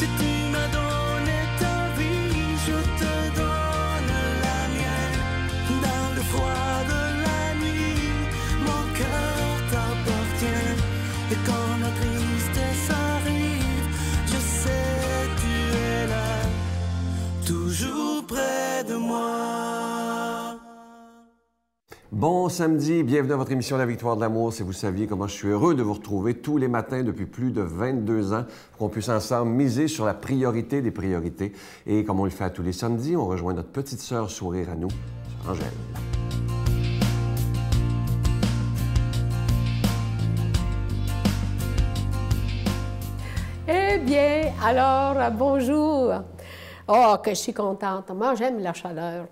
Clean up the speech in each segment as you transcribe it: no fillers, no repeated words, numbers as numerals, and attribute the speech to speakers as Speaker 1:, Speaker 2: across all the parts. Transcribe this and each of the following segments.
Speaker 1: Si tu m'as donné ta vie, je te donne la mienne. Dans le froid de la nuit, mon cœur t'appartient. Et quand la tristesse arrive, je sais tu es là, toujours près de moi.
Speaker 2: Bon samedi, bienvenue à votre émission La Victoire de l'amour. Si vous saviez comment je suis heureux de vous retrouver tous les matins depuis plus de 22 ans pour qu'on puisse ensemble miser sur la priorité des priorités. Et comme on le fait à tous les samedis, on rejoint notre petite sœur sourire à nous, Angèle.
Speaker 3: Eh bien, alors, bonjour. Oh, que je suis contente. Moi, j'aime la chaleur.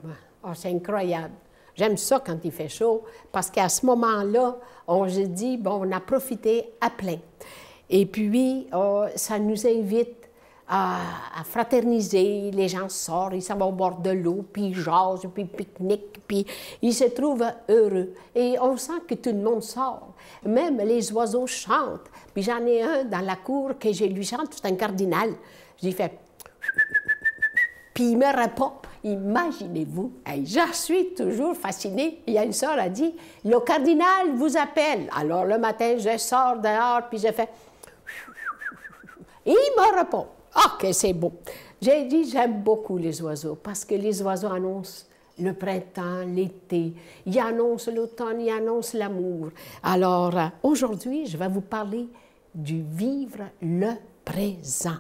Speaker 3: Oh, c'est incroyable. J'aime ça quand il fait chaud, parce qu'à ce moment-là, on se dit, bon, on a profité à plein. Et puis, ça nous invite à fraterniser. Les gens sortent, ils s'en vont au bord de l'eau, puis ils jasent, puis ils pique-niquent, puis ils se trouvent heureux. Et on sent que tout le monde sort. Même les oiseaux chantent. Puis j'en ai un dans la cour que je lui chante, c'est un cardinal. Je lui fais... Puis il me répond. Imaginez-vous, hey, je suis toujours fascinée. Il y a une sœur qui a dit, le cardinal vous appelle. Alors le matin, je sors dehors, puis je fais... Et il me répond, ah, que c'est beau. J'ai dit, j'aime beaucoup les oiseaux, parce que les oiseaux annoncent le printemps, l'été, ils annoncent l'automne, ils annoncent l'amour. Alors, aujourd'hui, je vais vous parler du vivre le présent.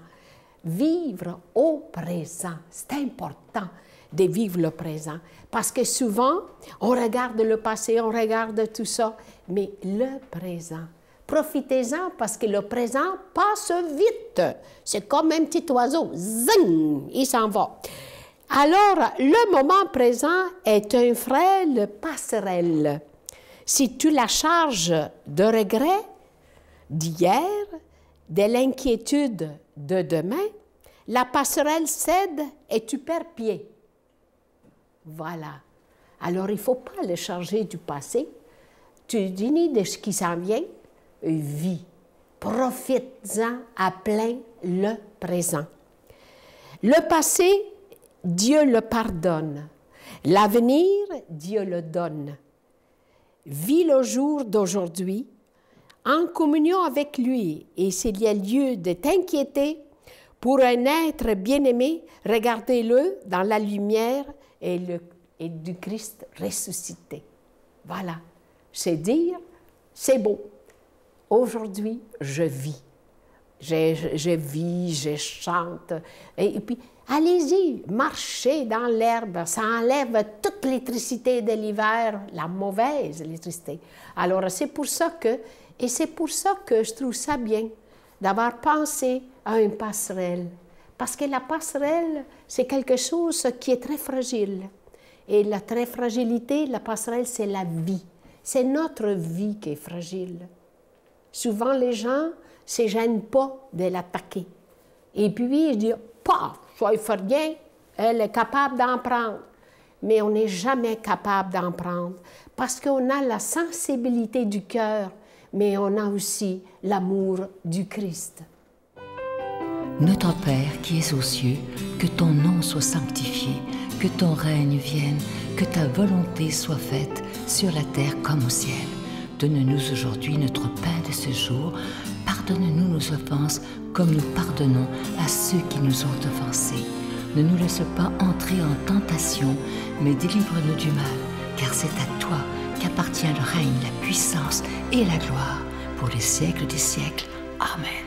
Speaker 3: Vivre au présent, c'est important de vivre le présent. Parce que souvent, on regarde le passé, on regarde tout ça, mais le présent. Profitez-en parce que le présent passe vite. C'est comme un petit oiseau. Zing! Il s'en va. Alors, le moment présent est un frêle passerelle. Si tu la charges de regrets d'hier, de l'inquiétude de demain, la passerelle cède et tu perds pied. Voilà. Alors, il ne faut pas le charger du passé. Tu dis de ce qui s'en vient, vis. Profite-en à plein le présent. Le passé, Dieu le pardonne. L'avenir, Dieu le donne. Vis le jour d'aujourd'hui en communion avec lui. Et s'il y a lieu de t'inquiéter pour un être bien-aimé, regardez-le dans la lumière et du Christ ressuscité. Voilà. C'est dire, c'est beau. Aujourd'hui, je vis. Je vis, je chante. Et puis, allez-y, marchez dans l'herbe. Ça enlève toute l'électricité de l'hiver, la mauvaise électricité. Alors, c'est pour ça que je trouve ça bien d'avoir pensé à une passerelle. Parce que la passerelle, c'est quelque chose qui est très fragile. Et la très fragilité, la passerelle, c'est la vie. C'est notre vie qui est fragile. Souvent, les gens ne se gênent pas de l'attaquer. Et puis, ils disent, paf, ça ne fait rien, elle est capable d'en prendre. Mais on n'est jamais capable d'en prendre parce qu'on a la sensibilité du cœur, mais on a aussi l'amour du Christ.
Speaker 4: Notre Père qui es aux cieux, que ton nom soit sanctifié, que ton règne vienne, que ta volonté soit faite sur la terre comme au ciel. Donne-nous aujourd'hui notre pain de ce jour. Pardonne-nous nos offenses comme nous pardonnons à ceux qui nous ont offensés. Ne nous laisse pas entrer en tentation, mais délivre-nous du mal, car c'est à toi qu'appartient le règne, la puissance et la gloire pour les siècles des siècles. Amen.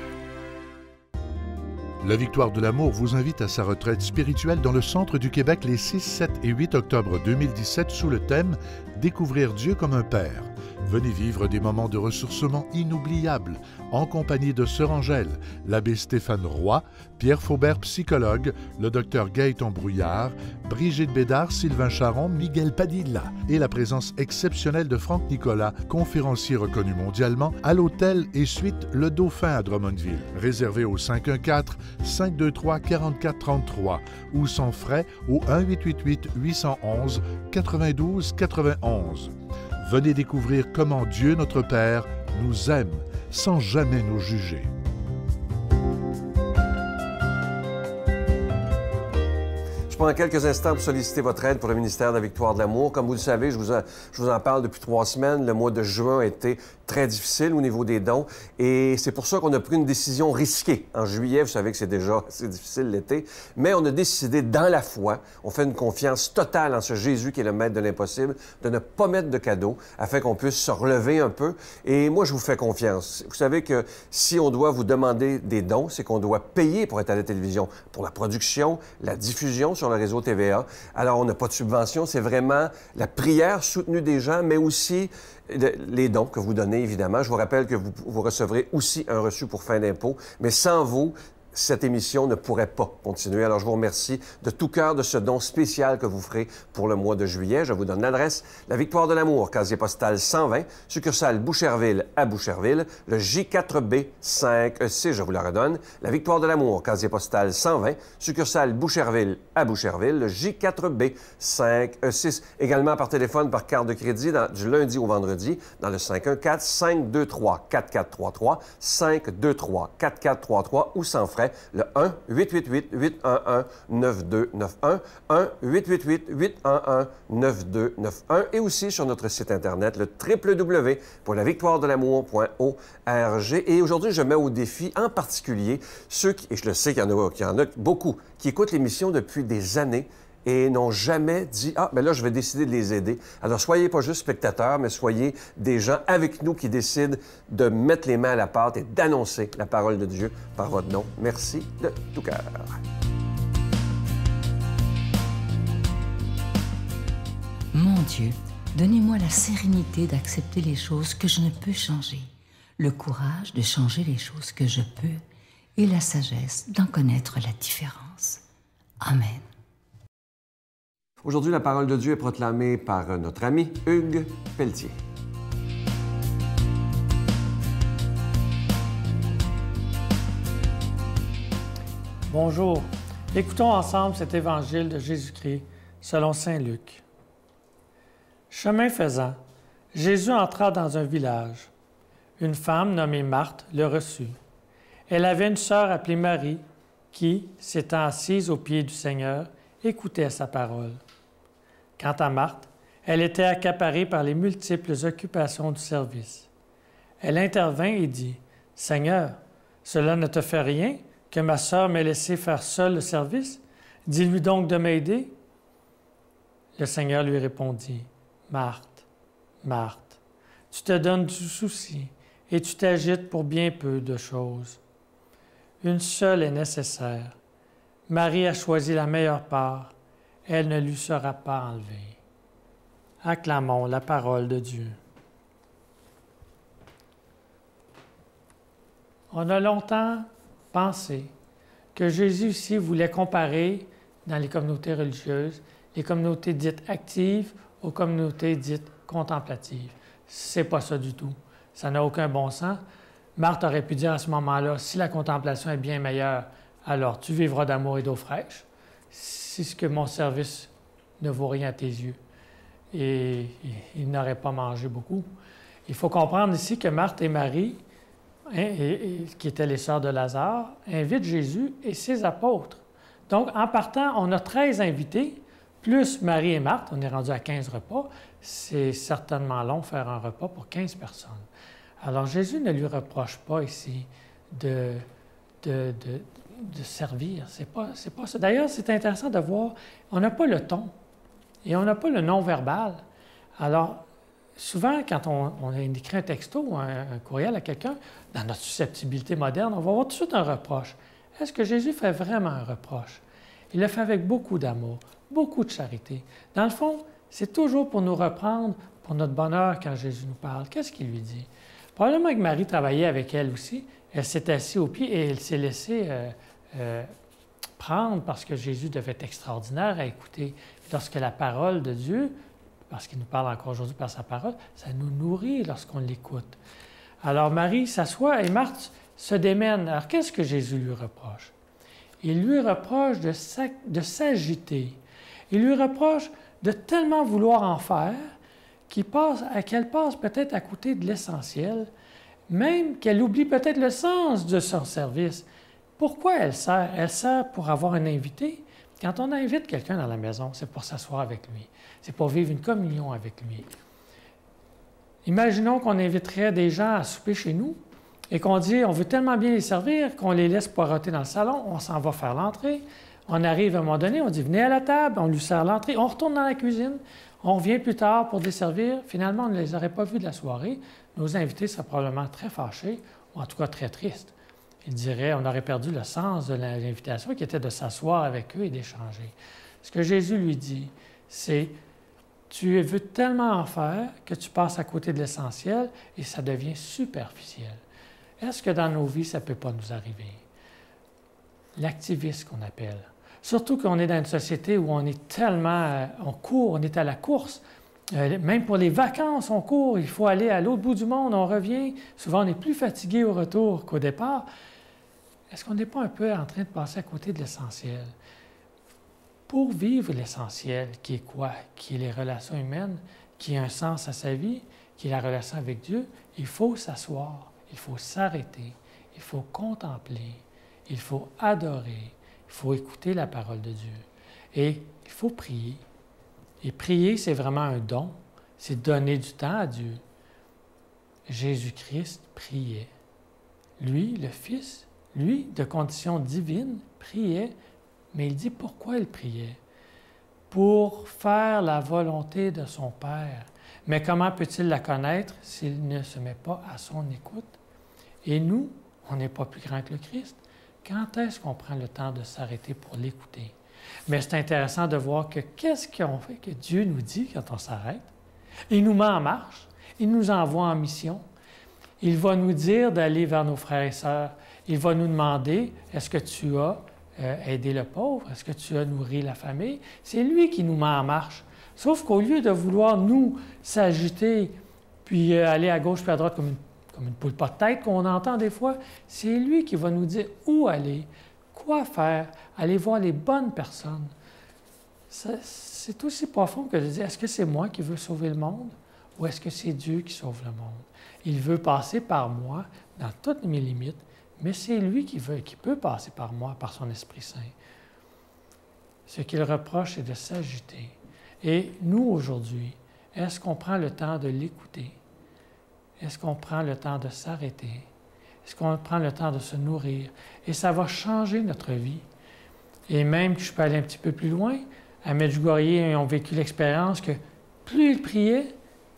Speaker 5: La Victoire de l'amour vous invite à sa retraite spirituelle dans le centre du Québec les 6, 7 et 8 octobre 2017 sous le thème « Découvrir Dieu comme un Père ». Venez vivre des moments de ressourcement inoubliables en compagnie de Sœur Angèle, l'abbé Stéphane Roy, Pierre Faubert, psychologue, le docteur Gaëtan Brouillard, Brigitte Bédard, Sylvain Charon, Miguel Padilla et la présence exceptionnelle de Franck Nicolas, conférencier reconnu mondialement, à l'hôtel et suite Le Dauphin à Drummondville. Réservé au 514-523-4433 ou sans frais au 1-888-811-92-91. Venez découvrir comment Dieu, notre Père, nous aime sans jamais nous juger.
Speaker 2: prends quelques instants pour solliciter votre aide pour le ministère de la Victoire de l'Amour. Comme vous le savez, je vous en parle depuis 3 semaines. Le mois de juin a été très difficile au niveau des dons et c'est pour ça qu'on a pris une décision risquée. En juillet, vous savez que c'est déjà assez difficile l'été, mais on a décidé dans la foi, on fait une confiance totale en ce Jésus qui est le maître de l'impossible, de ne pas mettre de cadeaux afin qu'on puisse se relever un peu. Et moi, je vous fais confiance. Vous savez que si on doit vous demander des dons, c'est qu'on doit payer pour être à la télévision, pour la production, la diffusion sur le réseau TVA. Alors, on n'a pas de subvention, c'est vraiment la prière soutenue des gens, mais aussi les dons que vous donnez, évidemment. Je vous rappelle que vous recevrez aussi un reçu pour fin d'impôt, mais sans vous, cette émission ne pourrait pas continuer. Alors, je vous remercie de tout cœur de ce don spécial que vous ferez pour le mois de juillet. Je vous donne l'adresse. La Victoire de l'Amour, casier postal 120, succursale Boucherville à Boucherville, le J4B 5E6, je vous la redonne. La Victoire de l'Amour, casier postal 120, succursale Boucherville à Boucherville, le J4B 5E6. Également par téléphone, par carte de crédit, du lundi au vendredi, dans le 514-523-4433, 523-4433 ou sans frais. Le 1-888-811-9291, 1-888-811-9291 et aussi sur notre site Internet, le www.lavictoiredelamour.org. Et aujourd'hui, je mets au défi en particulier ceux qui, et je le sais qu'il y en a beaucoup, qui écoutent l'émission depuis des années et n'ont jamais dit « Ah, bien là, je vais décider de les aider. » Alors, soyez pas juste spectateurs, mais soyez des gens avec nous qui décident de mettre les mains à la pâte et d'annoncer la parole de Dieu par votre nom. Merci de tout cœur.
Speaker 4: Mon Dieu, donnez-moi la sérénité d'accepter les choses que je ne peux changer, le courage de changer les choses que je peux et la sagesse d'en connaître la différence. Amen.
Speaker 2: Aujourd'hui, la parole de Dieu est proclamée par notre ami Hugues Pelletier.
Speaker 6: Bonjour. Écoutons ensemble cet évangile de Jésus-Christ selon saint Luc. Chemin faisant, Jésus entra dans un village. Une femme nommée Marthe le reçut. Elle avait une sœur appelée Marie qui, s'étant assise aux pieds du Seigneur, écoutait sa parole. Quant à Marthe, elle était accaparée par les multiples occupations du service. Elle intervint et dit, « Seigneur, cela ne te fait rien que ma sœur m'ait laissé faire seule le service? Dis-lui donc de m'aider. » Le Seigneur lui répondit, « Marthe, Marthe, tu te donnes du souci et tu t'agites pour bien peu de choses. Une seule est nécessaire. Marie a choisi la meilleure part. Elle ne lui sera pas enlevée. » Acclamons la parole de Dieu. On a longtemps pensé que Jésus ici voulait comparer dans les communautés religieuses les communautés dites actives aux communautés dites contemplatives. C'est pas ça du tout. Ça n'a aucun bon sens. Marthe aurait pu dire à ce moment-là, si la contemplation est bien meilleure, alors tu vivras d'amour et d'eau fraîche. Si ce que mon service ne vaut rien à tes yeux. Et il n'aurait pas mangé beaucoup. Il faut comprendre ici que Marthe et Marie, qui étaient les sœurs de Lazare, invitent Jésus et ses apôtres. Donc, en partant, on a 13 invités, plus Marie et Marthe, on est rendu à 15 repas. C'est certainement long faire un repas pour 15 personnes. Alors, Jésus ne lui reproche pas ici de servir. C'est pas ça. D'ailleurs, c'est intéressant de voir, on n'a pas le ton et on n'a pas le non-verbal. Alors, souvent, quand on écrit un texto ou un courriel à quelqu'un, dans notre susceptibilité moderne, on va avoir tout de suite un reproche. Est-ce que Jésus fait vraiment un reproche? Il le fait avec beaucoup d'amour, beaucoup de charité. Dans le fond, c'est toujours pour nous reprendre, pour notre bonheur quand Jésus nous parle. Qu'est-ce qu'il lui dit? Probablement que Marie travaillait avec elle aussi. Elle s'est assise au pied et elle s'est laissée prendre parce que Jésus devait être extraordinaire à écouter. Lorsque la parole de Dieu, parce qu'il nous parle encore aujourd'hui par sa parole, ça nous nourrit lorsqu'on l'écoute. Alors Marie s'assoit et Marthe se démène. Alors qu'est-ce que Jésus lui reproche? Il lui reproche de s'agiter. Il lui reproche de tellement vouloir en faire qu'elle passe peut-être à côté de l'essentiel, même qu'elle oublie peut-être le sens de son service. Pourquoi elle sert? Elle sert pour avoir un invité. Quand on invite quelqu'un dans la maison, c'est pour s'asseoir avec lui. C'est pour vivre une communion avec lui. Imaginons qu'on inviterait des gens à souper chez nous et qu'on dit, on veut tellement bien les servir qu'on les laisse poireauter dans le salon, on s'en va faire l'entrée. On arrive à un moment donné, on dit, venez à la table, on lui sert l'entrée, on retourne dans la cuisine, on revient plus tard pour les servir. Finalement, on ne les aurait pas vus de la soirée. Nos invités seraient probablement très fâchés, ou en tout cas très tristes. Ils diraient, on aurait perdu le sens de l'invitation qui était de s'asseoir avec eux et d'échanger. Ce que Jésus lui dit, c'est, tu veux tellement en faire que tu passes à côté de l'essentiel et ça devient superficiel. Est-ce que dans nos vies, ça ne peut pas nous arriver? L'activisme qu'on appelle. Surtout qu'on est dans une société où on est tellement, on court, on est à la course. Même pour les vacances, on court, il faut aller à l'autre bout du monde, on revient. Souvent, on est plus fatigué au retour qu'au départ. Est-ce qu'on n'est pas un peu en train de passer à côté de l'essentiel? Pour vivre l'essentiel, qui est quoi? Qui est les relations humaines, qui a un sens à sa vie, qui est la relation avec Dieu, il faut s'asseoir, il faut s'arrêter, il faut contempler, il faut adorer, il faut écouter la parole de Dieu. Et il faut prier. Et prier, c'est vraiment un don, c'est donner du temps à Dieu. Jésus-Christ priait. Lui, le Fils, lui, de condition divine, priait, mais il dit pourquoi il priait. Pour faire la volonté de son Père. Mais comment peut-il la connaître s'il ne se met pas à son écoute? Et nous, on n'est pas plus grand que le Christ. Quand est-ce qu'on prend le temps de s'arrêter pour l'écouter? Mais c'est intéressant de voir que qu'est-ce qu'on fait que Dieu nous dit quand on s'arrête? Il nous met en marche, il nous envoie en mission. Il va nous dire d'aller vers nos frères et sœurs. Il va nous demander, est-ce que tu as aidé le pauvre? Est-ce que tu as nourri la famille? C'est lui qui nous met en marche. Sauf qu'au lieu de vouloir nous s'agiter, puis aller à gauche puis à droite comme une poule pas de tête qu'on entend des fois, c'est lui qui va nous dire où aller, quoi faire, aller voir les bonnes personnes. C'est aussi profond que de dire, est-ce que c'est moi qui veux sauver le monde ou est-ce que c'est Dieu qui sauve le monde? Il veut passer par moi dans toutes mes limites, mais c'est lui qui peut passer par moi, par son Esprit Saint. Ce qu'il reproche, c'est de s'agiter. Et nous, aujourd'hui, est-ce qu'on prend le temps de l'écouter? Est-ce qu'on prend le temps de s'arrêter? Est-ce qu'on prend le temps de se nourrir? Et ça va changer notre vie. Et même que je peux aller un petit peu plus loin, à Medjugorje, ont vécu l'expérience que plus ils priaient,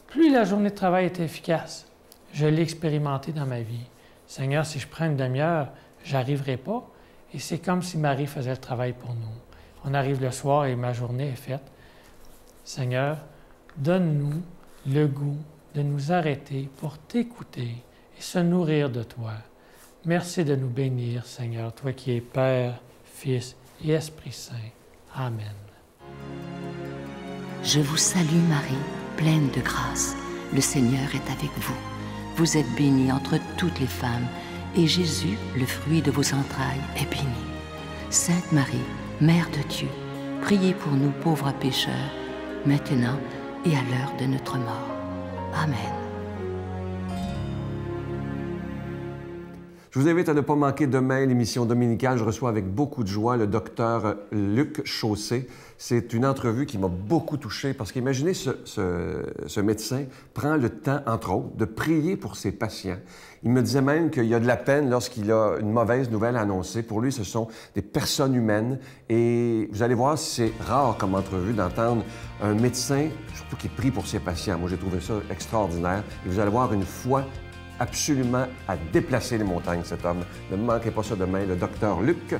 Speaker 6: plus la journée de travail était efficace. Je l'ai expérimenté dans ma vie. Seigneur, si je prends une demi-heure, je n'arriverai pas. Et c'est comme si Marie faisait le travail pour nous. On arrive le soir et ma journée est faite. Seigneur, donne-nous le goût de nous arrêter pour t'écouter et se nourrir de toi. Merci de nous bénir, Seigneur, toi qui es Père, Fils et Esprit Saint. Amen.
Speaker 4: Je vous salue Marie, pleine de grâce. Le Seigneur est avec vous. Vous êtes bénie entre toutes les femmes, et Jésus, le fruit de vos entrailles, est béni. Sainte Marie, Mère de Dieu, priez pour nous pauvres pécheurs, maintenant et à l'heure de notre mort. Amen.
Speaker 2: Je vous invite à ne pas manquer demain l'émission dominicale. Je reçois avec beaucoup de joie le docteur Luc Chaussé. C'est une entrevue qui m'a beaucoup touché parce qu'imaginez, ce médecin prend le temps, entre autres, de prier pour ses patients. Il me disait même qu'il y a de la peine lorsqu'il a une mauvaise nouvelle à annoncer. Pour lui, ce sont des personnes humaines. Et vous allez voir, c'est rare comme entrevue d'entendre un médecin, surtout qui prie pour ses patients. Moi, j'ai trouvé ça extraordinaire. Et vous allez voir une foi absolument à déplacer les montagnes, cet homme. Ne manquez pas ça demain, le docteur Luc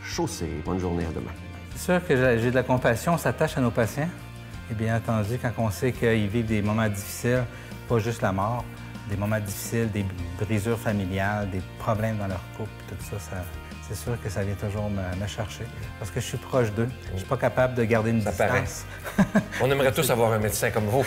Speaker 2: Chaussé. Bonne journée, à demain.
Speaker 7: C'est sûr que j'ai de la compassion, on s'attache à nos patients. Et bien entendu, quand on sait qu'ils vivent des moments difficiles, pas juste la mort, des moments difficiles, des brisures familiales, des problèmes dans leur couple, tout ça, c'est sûr que ça vient toujours me chercher. Parce que je suis proche d'eux. Je suis pas capable de garder une distance.
Speaker 2: On aimerait tous avoir un médecin comme vous.